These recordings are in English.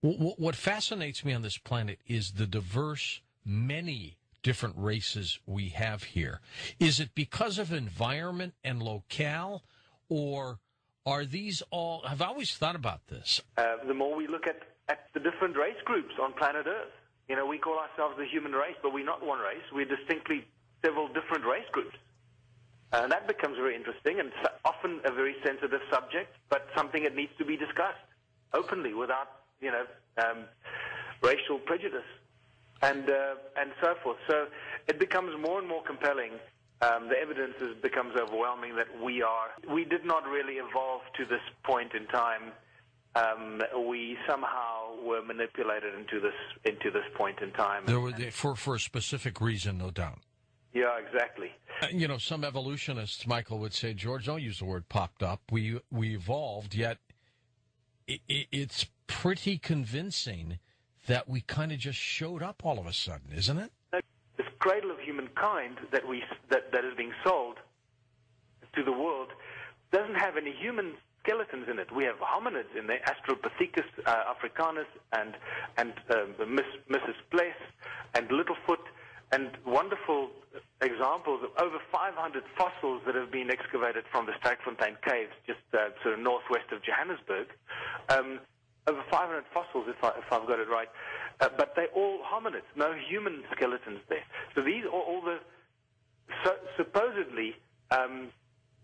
What fascinates me on this planet is the diverse, many different races we have here. Is it because of environment and locale, or are these all? I've always thought about this. The more we look at the different race groups on planet Earth, we call ourselves the human race, but we're not one race. We're distinctly several different race groups. And that becomes very interesting and often a very sensitive subject, but something that needs to be discussed openly without, racial prejudice and so forth. So it becomes more and more compelling. The evidence becomes overwhelming that we did not really evolve to this point in time. We somehow were manipulated into this point in time. For a specific reason, no doubt. Yeah, exactly. Some evolutionists, Michael, would say, George, don't use the word popped up. We evolved, yet it's pretty convincing that we kind of just showed up all of a sudden, isn't it? This cradle of humankind that is being sold to the world doesn't have any human skeletons in it. We have hominids in there, Australopithecus africanus and Mrs. Bless and Littlefoot, and wonderful examples of over 500 fossils that have been excavated from the Sterkfontein caves, just sort of northwest of Johannesburg. Over 500 fossils, if I've got it right. But they're all hominids, no human skeletons there. So these are all the supposedly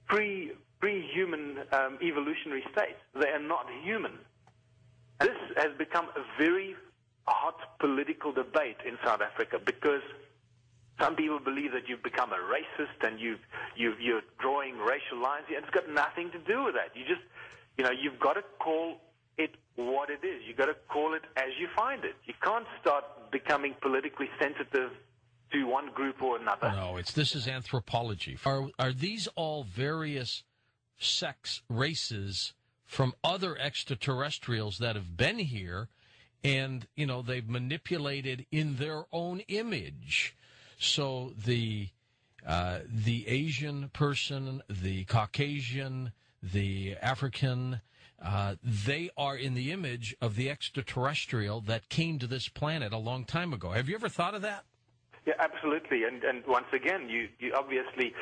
pre-human evolutionary states. They are not human. This has become a very hot political debate in South Africa because some people believe that you've become a racist and you're drawing racial lines here. And it's got nothing to do with that. You've got to call it what it is. You've got to call it as you find it. You can't start becoming politically sensitive to one group or another. No, this is anthropology. Are these all various races from other extraterrestrials that have been here and, they've manipulated in their own image? So the Asian person, the Caucasian, the African, they are in the image of the extraterrestrial that came to this planet a long time ago. Have you ever thought of that? Yeah, absolutely. And once again, you obviously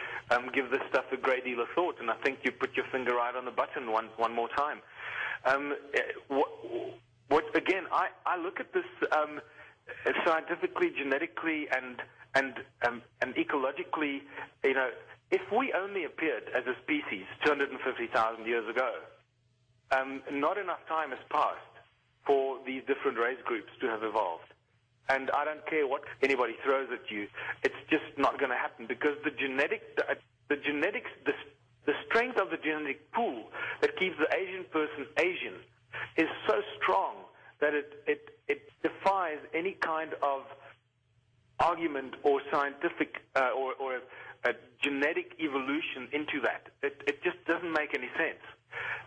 give this stuff a great deal of thought, and I think you put your finger right on the button one more time. Again, I look at this scientifically, genetically, and ecologically. If we only appeared as a species 250,000 years ago, not enough time has passed for these different race groups to have evolved. And I don't care what anybody throws at you; it's just not going to happen because the strength of the genetic pool that keeps the Asian person Asian is so strong that it defies any kind of argument or scientific or a genetic evolution into that. It just doesn't make any sense.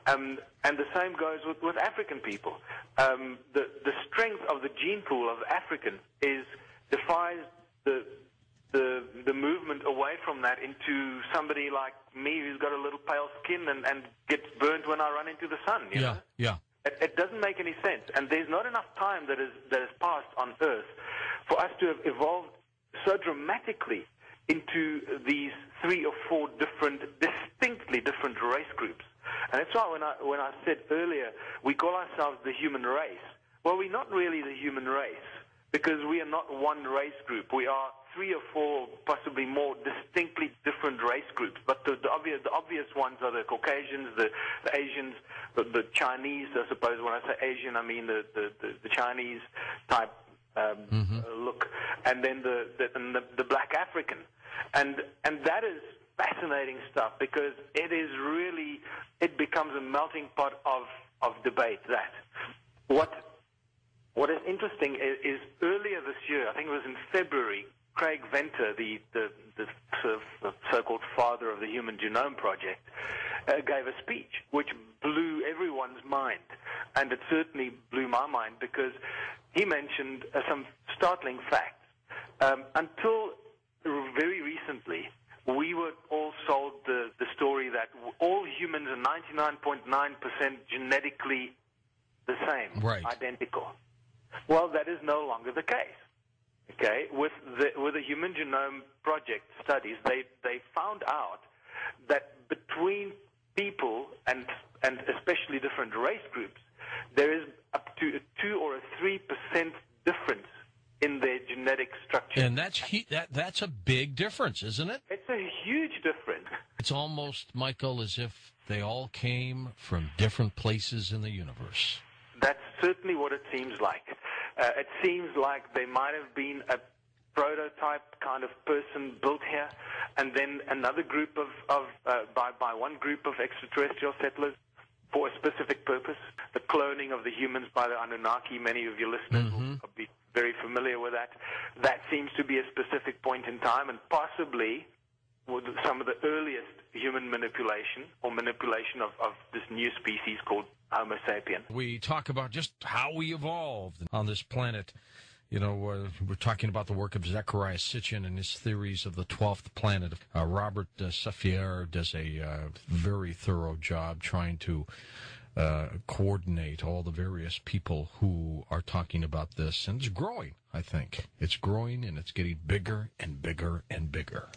And the same goes with African people. The strength of the gene pool of African defies the movement away from that into somebody like me who's got a little pale skin and gets burnt when I run into the sun. You know? Yeah. It doesn't make any sense, and there's not enough time that has passed on Earth for us to have evolved so dramatically into these 3 or 4 distinctly different race groups. And that's why when I said earlier we call ourselves the human race, well, we're not really the human race because we are not one race group. We are 3 or 4, possibly more, distinctly different race groups. But the obvious ones are the Caucasians, the Asians, the Chinese. I suppose when I say Asian, I mean the Chinese type look, and then the black African, and that is fascinating stuff because it becomes a melting pot of debate. That what is interesting is earlier this year, I think it was in February, Craig Venter, the sort of so-called father of the Human Genome Project, gave a speech which blew everyone's mind, and it certainly blew my mind because he mentioned some startling facts. Until very recently, we were all sold the story that all humans are 99.9% genetically the same, right, identical. Well, that is no longer the case. Okay, with the Human Genome Project studies, they found out that between people and especially different race groups, there is up to a 2 or a 3% difference in their genetic structure. And that's a big difference, isn't it? It's a huge difference. It's almost, Michael, as if they all came from different places in the universe. That's certainly what it seems like. It seems like there might have been a prototype kind of person built here, and then another group by one group of extraterrestrial settlers for a specific purpose. The cloning of the humans by the Annunaki, many of your listeners will be very familiar with that. That seems to be a specific point in time, and possibly with some of the earliest human manipulation or manipulation of this new species called Homo sapien. We talk about just how we evolved on this planet. You know, we're talking about the work of Zecharia Sitchin and his theories of the 12th planet. Robert Saffier does a very thorough job trying to coordinate all the various people who are talking about this. And it's growing, I think. It's growing, and it's getting bigger and bigger and bigger.